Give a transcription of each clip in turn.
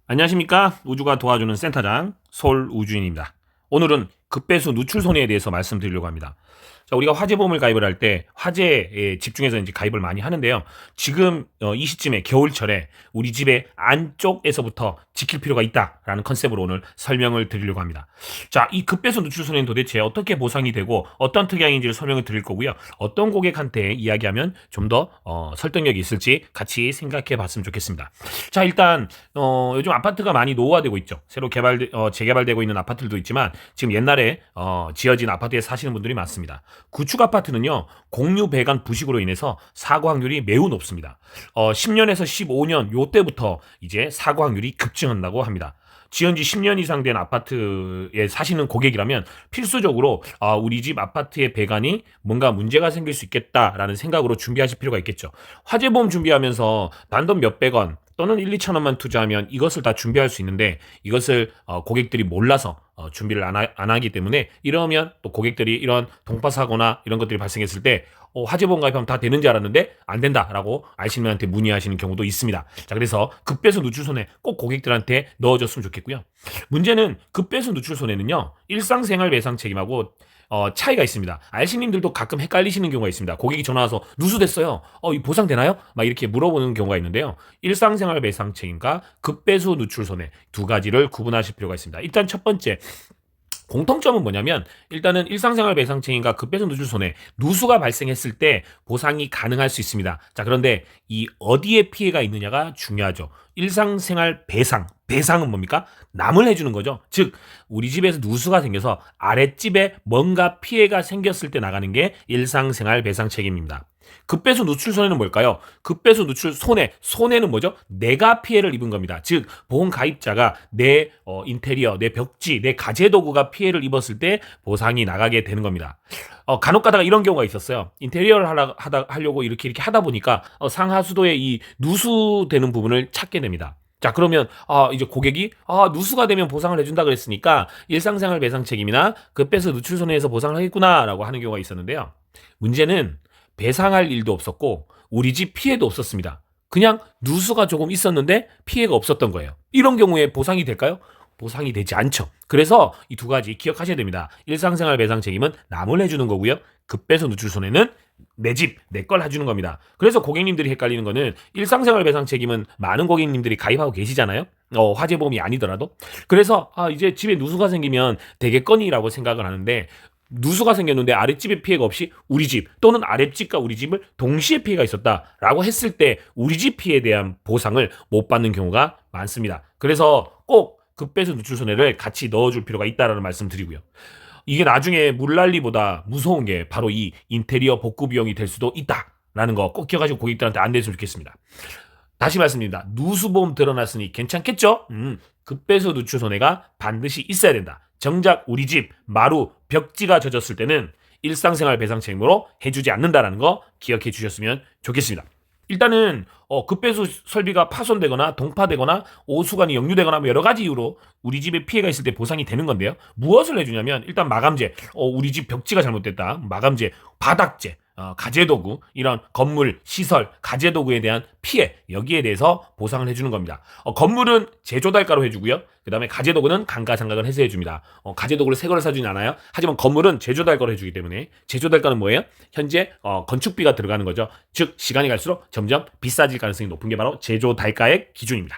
안녕하십니까? 우주가 도와주는 센터장 솔우주인입니다. 오늘은 급배수 누출 손해에 대해서 말씀드리려고 합니다. 자, 우리가 화재보험을 가입을 할 때 화재에 집중해서 이제 가입을 많이 하는데요. 지금 이 시점에 겨울철에 우리 집의 안쪽에서부터 지킬 필요가 있다라는 컨셉으로 오늘 설명을 드리려고 합니다. 자, 이 급배수 누출 손해는 도대체 어떻게 보상이 되고 어떤 특약인지를 설명을 드릴 거고요. 어떤 고객한테 이야기하면 좀 더 설득력이 있을지 같이 생각해 봤으면 좋겠습니다. 자, 일단 요즘 아파트가 많이 노후화되고 있죠. 새로 재개발되고 있는 아파트들도 있지만 지금 옛날에 지어진 아파트에 사시는 분들이 많습니다. 구축 아파트는요, 공유 배관 부식으로 인해서 사고 확률이 매우 높습니다. 10년에서 15년 요때부터 이제 사고 확률이 급증한다고 합니다. 지은 지 10년 이상 된 아파트에 사시는 고객이라면 필수적으로 우리 집 아파트의 배관이 뭔가 문제가 생길 수 있겠다라는 생각으로 준비하실 필요가 있겠죠. 화재보험 준비하면서 단돈 몇백 원 또는 1, 2천 원만 투자하면 이것을 다 준비할 수 있는데 이것을 고객들이 몰라서 준비를 안 하기 때문에 이러면 또 고객들이 이런 동파사고나 이런 것들이 발생했을 때 화재보험 가입하면 다 되는 줄 알았는데 안 된다라고 알신분한테 문의하시는 경우도 있습니다. 자, 그래서 급배수 누출 손해 꼭 고객들한테 넣어줬으면 좋겠고요. 문제는 급배수 누출 손해는요, 일상생활 배상 책임하고 차이가 있습니다. 알신님들도 가끔 헷갈리시는 경우가 있습니다. 고객이 전화 와서 누수됐어요. 이 보상 되나요? 막 이렇게 물어보는 경우가 있는데요. 일상생활 배상 책임과 급배수 누출 손해 두 가지를 구분하실 필요가 있습니다. 일단 첫 번째, 공통점은 뭐냐면 일단은 일상생활 배상 책임과 급배수 누출 손해 누수가 발생했을 때 보상이 가능할 수 있습니다. 자, 그런데 이 어디에 피해가 있느냐가 중요하죠. 일상생활 배상은 뭡니까? 남을 해주는 거죠. 즉 우리 집에서 누수가 생겨서 아랫집에 뭔가 피해가 생겼을 때 나가는 게 일상생활 배상 책임입니다. 급배수 누출 손해는 뭘까요? 급배수 누출 손해는 뭐죠? 내가 피해를 입은 겁니다. 즉 보험 가입자가 내 인테리어, 내 벽지, 내 가재도구가 피해를 입었을 때 보상이 나가게 되는 겁니다. 간혹 가다가 이런 경우가 있었어요. 인테리어를 하려고 이렇게 하다 보니까 상하수도에 이 누수되는 부분을 찾게 됩니다. 자, 그러면 이제 고객이 누수가 되면 보상을 해준다 그랬으니까 일상생활 배상 책임이나 급배수 누출 손해에서 보상을 하겠구나라고 하는 경우가 있었는데요. 문제는 배상할 일도 없었고 우리 집 피해도 없었습니다. 그냥 누수가 조금 있었는데 피해가 없었던 거예요. 이런 경우에 보상이 될까요? 보상이 되지 않죠. 그래서 이 두 가지 기억하셔야 됩니다. 일상생활 배상 책임은 남을 해주는 거고요. 급배수 누출 손해는 내 집, 내 걸 해주는 겁니다. 그래서 고객님들이 헷갈리는 거는 일상생활 배상 책임은 많은 고객님들이 가입하고 계시잖아요. 화재보험이 아니더라도. 그래서 이제 집에 누수가 생기면 되겠거니라고 생각을 하는데 누수가 생겼는데 아랫집에 피해가 없이 우리 집 또는 아랫집과 우리 집을 동시에 피해가 있었다라고 했을 때 우리 집 피해에 대한 보상을 못 받는 경우가 많습니다. 그래서 꼭 급배수 누출 손해를 같이 넣어줄 필요가 있다라는 말씀 드리고요. 이게 나중에 물난리보다 무서운 게 바로 이 인테리어 복구 비용이 될 수도 있다라는 거 꼭 기억하시고 고객들한테 안내했으면 좋겠습니다. 다시 말씀드립니다. 누수보험 들어놨으니 괜찮겠죠? 급배수 누출 손해가 반드시 있어야 된다. 정작 우리 집 마루 벽지가 젖었을 때는 일상생활 배상 책임으로 해주지 않는다라는 거 기억해 주셨으면 좋겠습니다. 일단은 급배수 설비가 파손되거나 동파되거나 오수관이 역류되거나 뭐 여러 가지 이유로 우리 집에 피해가 있을 때 보상이 되는 건데요. 무엇을 해주냐면 일단 마감재, 우리 집 벽지가 잘못됐다. 마감재, 바닥재, 가재도구, 이런 건물, 시설, 가재도구에 대한 피해, 여기에 대해서 보상을 해주는 겁니다. 건물은 제조달가로 해주고요. 그 다음에 가재도구는 감가상각을 해서 해줍니다. 가재도구를 새 거를 사주진 않아요. 하지만 건물은 제조달가로 해주기 때문에 제조달가는 뭐예요? 현재 건축비가 들어가는 거죠. 즉 시간이 갈수록 점점 비싸질 가능성이 높은 게 바로 제조달가의 기준입니다.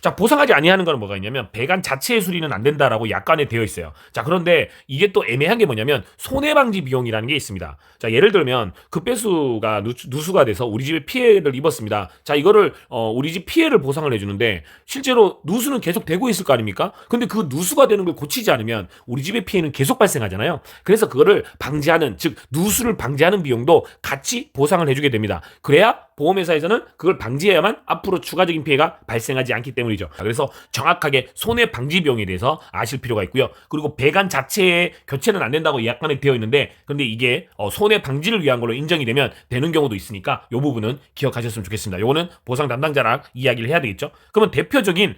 자, 보상하지 아니하는 건 뭐가 있냐면 배관 자체의 수리는 안 된다라고 약관에 되어 있어요. 자, 그런데 이게 또 애매한 게 뭐냐면 손해방지 비용이라는 게 있습니다. 자, 예를 들면 급배수가 누수가 돼서 우리 집에 피해를 입었습니다. 자, 이거를 우리 집 피해를 보상을 해주는데 실제로 누수는 계속 되고 있을 거 아닙니까? 근데 그 누수가 되는 걸 고치지 않으면 우리 집의 피해는 계속 발생하잖아요. 그래서 그거를 방지하는, 즉 누수를 방지하는 비용도 같이 보상을 해주게 됩니다. 그래야 보험회사에서는 그걸 방지해야만 앞으로 추가적인 피해가 발생하지 않기 때문이죠. 그래서 정확하게 손해 방지 비용에 대해서 아실 필요가 있고요. 그리고 배관 자체의 교체는 안 된다고 약관에 되어 있는데 근데 이게 손해 방지를 위한 걸로 인정이 되면 되는 경우도 있으니까 이 부분은 기억하셨으면 좋겠습니다. 요거는 보상 담당자랑 이야기를 해야 되겠죠. 그러면 대표적인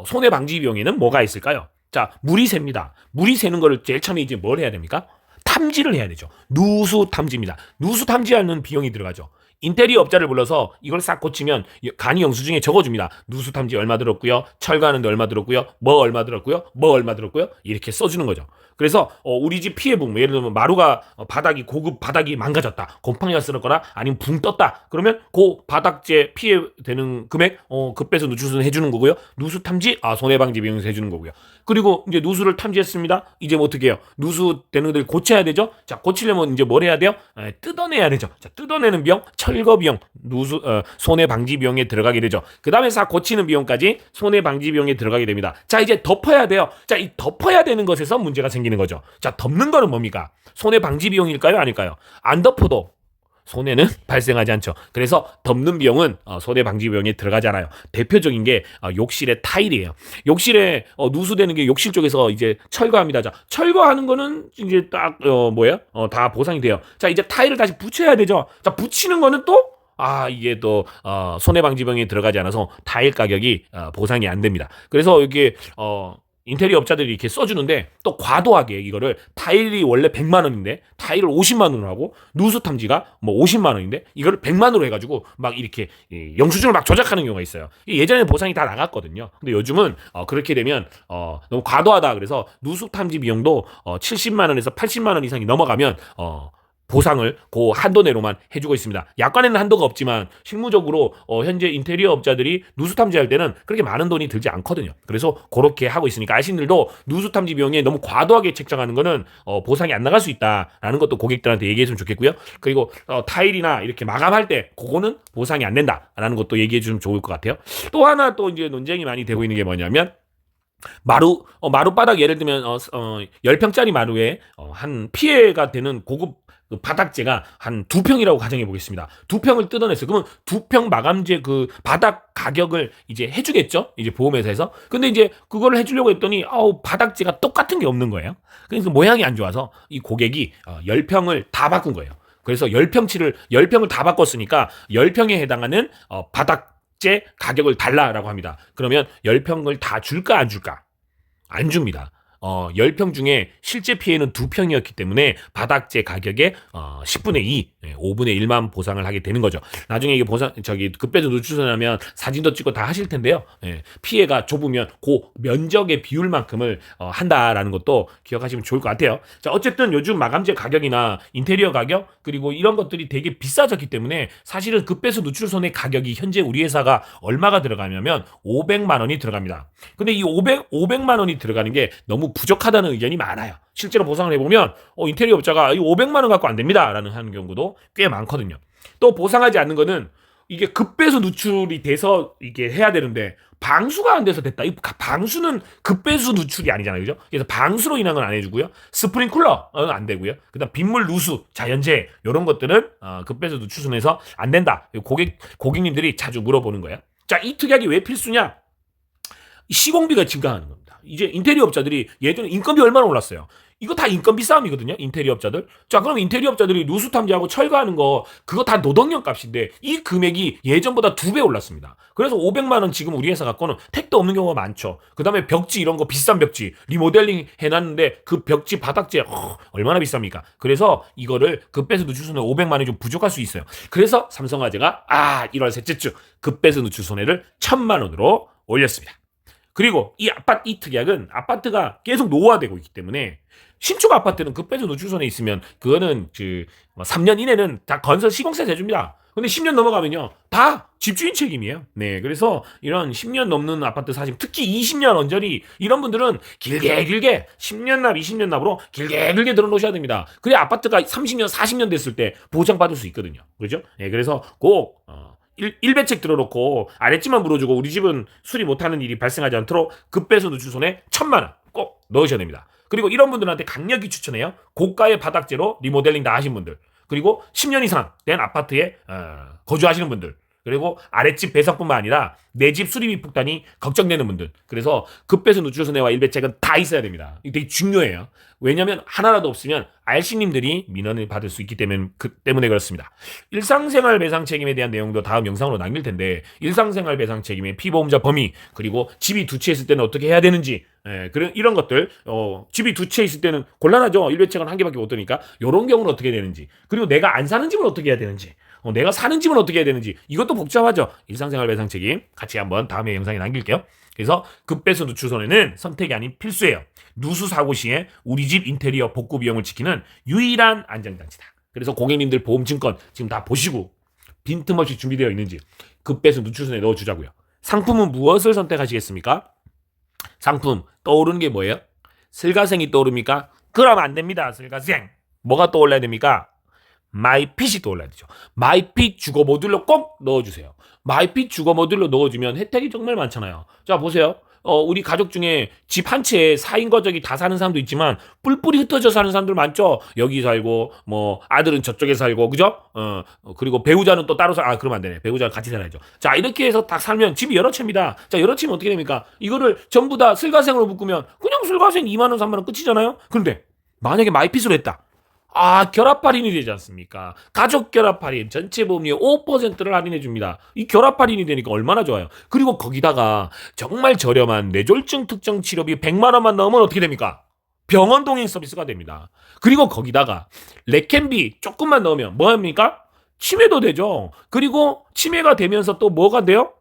손해 방지 비용에는 뭐가 있을까요? 자, 물이 셉니다. 물이 새는 거를 제일 처음에 이제 뭘 해야 됩니까? 탐지를 해야 되죠. 누수 탐지입니다. 누수 탐지하는 비용이 들어가죠. 인테리어 업자를 불러서 이걸 싹 고치면 간이 영수증에 적어줍니다. 누수 탐지 얼마 들었고요, 철거하는데 얼마 들었고요, 뭐 얼마 들었고요, 뭐 얼마 들었고요, 이렇게 써주는 거죠. 그래서 우리 집 피해 부분, 예를 들면 마루가 바닥이 고급 바닥이 망가졌다, 곰팡이가 쓸었거나 아니면 붕 떴다, 그러면 그 바닥재 피해되는 금액 급배수 누출손해 주는 거고요. 누수 탐지 손해방지 비용에서 해주는 거고요. 그리고 이제 누수를 탐지했습니다. 이제 뭐 어떻게 해요? 누수 되는 것들 고쳐야 되죠. 자, 고치려면 이제 뭘 해야 돼요? 뜯어내야 되죠. 자, 뜯어내는 비용, 철거 비용, 누수 손해방지 비용에 들어가게 되죠. 그 다음에 싹 고치는 비용까지 손해방지 비용에 들어가게 됩니다. 자, 이제 덮어야 돼요. 자, 이 덮어야 되는 것에서 문제가 생기는 거죠. 자, 덮는 거는 뭡니까? 손해방지 비용일까요? 아닐까요? 안 덮어도 손해는 발생하지 않죠. 그래서 덮는 비용은 손해방지 비용에 들어가지 않아요. 대표적인 게 욕실의 타일이에요. 욕실에 누수되는 게 욕실 쪽에서 이제 철거합니다. 자, 철거하는 거는 이제 딱 다 보상이 돼요. 자, 이제 타일을 다시 붙여야 되죠. 자, 붙이는 거는 또 이게 또 손해방지 비용에 들어가지 않아서 타일 가격이 보상이 안 됩니다. 그래서 이게 인테리어 업자들이 이렇게 써주는데 또 과도하게 이거를 타일이 원래 100만 원인데 타일을 50만 원으로 하고 누수 탐지가 뭐 50만 원인데 이거를 100만 원으로 해가지고 막 이렇게 영수증을 막 조작하는 경우가 있어요. 예전에 보상이 다 나갔거든요. 근데 요즘은 그렇게 되면 너무 과도하다 그래서 누수 탐지 비용도 70만 원에서 80만 원 이상이 넘어가면 보상을 그 한도 내로만 해주고 있습니다. 약관에는 한도가 없지만 실무적으로 현재 인테리어 업자들이 누수 탐지할 때는 그렇게 많은 돈이 들지 않거든요. 그래서 그렇게 하고 있으니까 아신들도 누수 탐지 비용에 너무 과도하게 책정하는 거는 보상이 안 나갈 수 있다라는 것도 고객들한테 얘기했으면 좋겠고요. 그리고 타일이나 이렇게 마감할 때 그거는 보상이 안 된다라는 것도 얘기해 주면 좋을 것 같아요. 또 하나 또 이제 논쟁이 많이 되고 있는 게 뭐냐면 마루바닥 예를 들면 10평짜리 마루에 한 피해가 되는 고급 그 바닥재가 한 2평이라고 가정해 보겠습니다. 2평을 뜯어냈어요. 그러면 2평 마감재 그 바닥 가격을 이제 해주겠죠? 이제 보험회사에서. 근데 이제 그걸 해주려고 했더니 바닥재가 똑같은 게 없는 거예요. 그래서 모양이 안 좋아서 이 고객이 10평을 다 바꾼 거예요. 그래서 10평을 다 바꿨으니까 10평에 해당하는 바닥재 가격을 달라라고 합니다. 그러면 10평을 다 줄까 안 줄까? 안 줍니다. 10평 중에 실제 피해는 2평이었기 때문에 바닥재 가격의 10분의 2, 5분의 1만 보상을 하게 되는 거죠. 나중에 이게 급배수 누출손하면 사진도 찍고 다 하실 텐데요. 피해가 좁으면 그 면적의 비율만큼을 한다라는 것도 기억하시면 좋을 것 같아요. 자, 어쨌든 요즘 마감재 가격이나 인테리어 가격 그리고 이런 것들이 되게 비싸졌기 때문에 사실은 급배수 누출손의 가격이 현재 우리 회사가 얼마가 들어가냐면 500만 원이 들어갑니다. 근데 이 500만 원이 들어가는 게 너무 부족하다는 의견이 많아요. 실제로 보상을 해보면 인테리어 업자가 500만 원 갖고 안 됩니다 라는 하는 경우도 꽤 많거든요. 또 보상하지 않는 거는 이게 급배수 누출이 돼서 이게 해야 되는데 방수가 안 돼서 됐다. 이 방수는 급배수 누출이 아니잖아요. 그죠? 그래서 방수로 인한 건 안 해주고요. 스프링클러는 안 되고요. 그 다음 빗물 누수, 자연재해 이런 것들은 급배수 누출손에서 안 된다. 고객님들이 자주 물어보는 거예요. 자, 이 특약이 왜 필수냐? 시공비가 증가하는 겁니다. 이제 인테리어 업자들이 예전에 인건비 얼마나 올랐어요? 이거 다 인건비 싸움이거든요. 인테리어 업자들. 자, 그럼 인테리어 업자들이 누수 탐지하고 철거하는 거 그거 다 노동력 값인데 이 금액이 예전보다 2배 올랐습니다. 그래서 500만 원 지금 우리 회사 갖고는 택도 없는 경우가 많죠. 그다음에 벽지 이런 거 비싼 벽지 리모델링 해놨는데 그 벽지 바닥재 얼마나 비쌉니까? 그래서 이거를 급배수 누출손해 500만 원이 좀 부족할 수 있어요. 그래서 삼성화재가 1월 셋째 주 급배수 누출손해를 1,000만 원으로 올렸습니다. 그리고 이 특약은 아파트가 계속 노후화되고 있기 때문에 신축 아파트는 급배수 누출손해 있으면 그거는 3년 이내는 다 건설 시공세 해줍니다. 근데 10년 넘어가면요 다 집주인 책임이에요. 네, 그래서 이런 10년 넘는 아파트 사시면 특히 20년 언저리 이런 분들은 길게 10년 납, 20년 납으로 길게 들어놓으셔야 됩니다. 그래야 아파트가 30년, 40년 됐을 때 보장받을 수 있거든요. 그렇죠? 네, 그래서 꼭 일배책 들어놓고 아랫집만 물어주고 우리 집은 수리 못하는 일이 발생하지 않도록 급배수 누출손해 1,000만 원 꼭 넣으셔야 됩니다. 그리고 이런 분들한테 강력히 추천해요. 고가의 바닥재로 리모델링 다 하신 분들, 그리고 10년 이상 된 아파트에 거주하시는 분들, 그리고 아랫집 배상뿐만 아니라 내 집 수리비 폭탄이 걱정되는 분들. 그래서 급배수 누출손해와 일배책은 다 있어야 됩니다. 이게 되게 중요해요. 왜냐하면 하나라도 없으면 RC님들이 민원을 받을 수 있기 때문에 그렇습니다. 일상생활 배상 책임에 대한 내용도 다음 영상으로 남길 텐데 일상생활 배상 책임의 피보험자 범위 그리고 집이 두 채 있을 때는 어떻게 해야 되는지 이런 것들 집이 두 채 있을 때는 곤란하죠. 일배책은 한 개밖에 못 드니까 이런 경우는 어떻게 되는지 그리고 내가 안 사는 집은 어떻게 해야 되는지 내가 사는 집은 어떻게 해야 되는지 이것도 복잡하죠. 일상생활 배상 책임 같이 한번 다음에 영상에 남길게요. 그래서 급배수 누출 손해는 선택이 아닌 필수예요. 누수 사고 시에 우리 집 인테리어 복구 비용을 지키는 유일한 안전장치다. 그래서 고객님들 보험증권 지금 다 보시고 빈틈없이 준비되어 있는지 급배수 누출 손해에 넣어주자고요. 상품은 무엇을 선택하시겠습니까? 상품 떠오르는 게 뭐예요? 슬가생이 떠오릅니까? 그러면 안 됩니다. 슬가생. 뭐가 떠올라야 됩니까? 마이핏이 떠올라야 되죠. 마이핏 주거 모듈로 꼭 넣어주세요. 마이핏 주거 모듈로 넣어주면 혜택이 정말 많잖아요. 자, 보세요. 우리 가족 중에 집 한 채에 4인 가족이 다 사는 사람도 있지만 뿔뿔이 흩어져 사는 사람들 많죠. 여기 살고 뭐 아들은 저쪽에 살고 그죠? 그리고 배우자는 또 따로 그러면 안 되네. 배우자는 같이 살아야죠. 자, 이렇게 해서 딱 살면 집이 여러 채입니다. 자, 여러 채면 어떻게 됩니까? 이거를 전부 다 슬가생으로 묶으면 그냥 슬가생 2만 원, 3만 원 끝이잖아요. 그런데 만약에 마이핏으로 했다. 결합 할인이 되지 않습니까? 가족 결합 할인, 전체 보험료 5%를 할인해 줍니다. 이 결합 할인이 되니까 얼마나 좋아요. 그리고 거기다가 정말 저렴한 뇌졸중 특정 치료비 100만 원만 넣으면 어떻게 됩니까? 병원 동행 서비스가 됩니다. 그리고 거기다가 레켄비 조금만 넣으면 뭐 합니까? 치매도 되죠. 그리고 치매가 되면서 또 뭐가 돼요?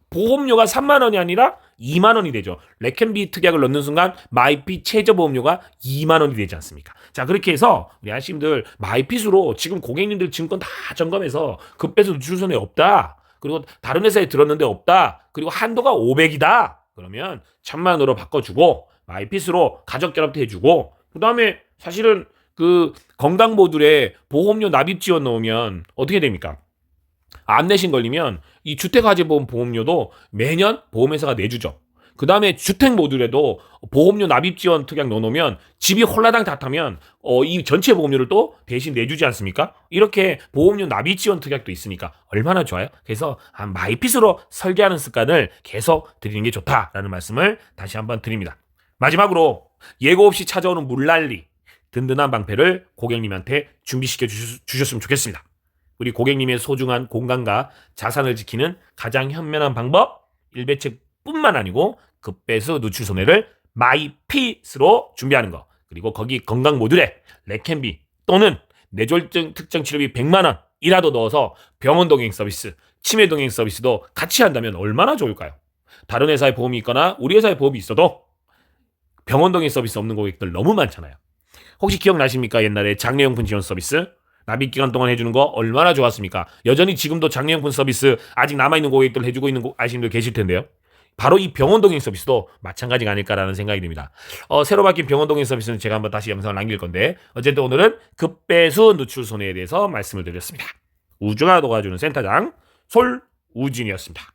보험료가 3만 원이 아니라 2만 원이 되죠. 레켄비 특약을 넣는 순간 마이핏 최저 보험료가 2만 원이 되지 않습니까? 자, 그렇게 해서 우리 아저씨들 마이핏으로 지금 고객님들 증권 다 점검해서 급배수 누출 손해 없다. 그리고 다른 회사에 들었는데 없다. 그리고 한도가 500이다. 그러면 1,000만 원으로 바꿔주고 마이핏으로 가족 결합도 해주고 그다음에 사실은 그 건강 모듈에 보험료 납입 지원 넣으면 어떻게 됩니까? 암내신 걸리면 이 주택화재보험 보험료도 매년 보험회사가 내주죠. 그 다음에 주택 모듈에도 보험료 납입 지원 특약 넣어놓으면 집이 홀라당 다 타면 이 전체 보험료를 또 대신 내주지 않습니까? 이렇게 보험료 납입 지원 특약도 있으니까 얼마나 좋아요? 그래서 마이핏으로 설계하는 습관을 계속 드리는 게 좋다라는 말씀을 다시 한번 드립니다. 마지막으로 예고 없이 찾아오는 물난리 든든한 방패를 고객님한테 준비시켜 주셨으면 좋겠습니다. 우리 고객님의 소중한 공간과 자산을 지키는 가장 현명한 방법 일배책뿐만 아니고 급배수 누출 손해를 마이핏으로 준비하는 거 그리고 거기 건강 모듈에 레켄비 또는 뇌졸중 특정 치료비 100만 원이라도 넣어서 병원 동행 서비스, 치매 동행 서비스도 같이 한다면 얼마나 좋을까요? 다른 회사의 보험이 있거나 우리 회사의 보험이 있어도 병원 동행 서비스 없는 고객들 너무 많잖아요. 혹시 기억나십니까? 옛날에 장례용품 지원 서비스 납입 기간 동안 해주는 거 얼마나 좋았습니까? 여전히 지금도 장례용품 서비스 아직 남아있는 고객들 해주고 있는 아시는 분들 계실 텐데요. 바로 이 병원 동행 서비스도 마찬가지가 아닐까라는 생각이 듭니다. 새로 바뀐 병원 동행 서비스는 제가 한번 다시 영상을 남길 건데 어쨌든 오늘은 급배수 누출 손해에 대해서 말씀을 드렸습니다. 우주가 도와주는 센터장 솔우진이었습니다.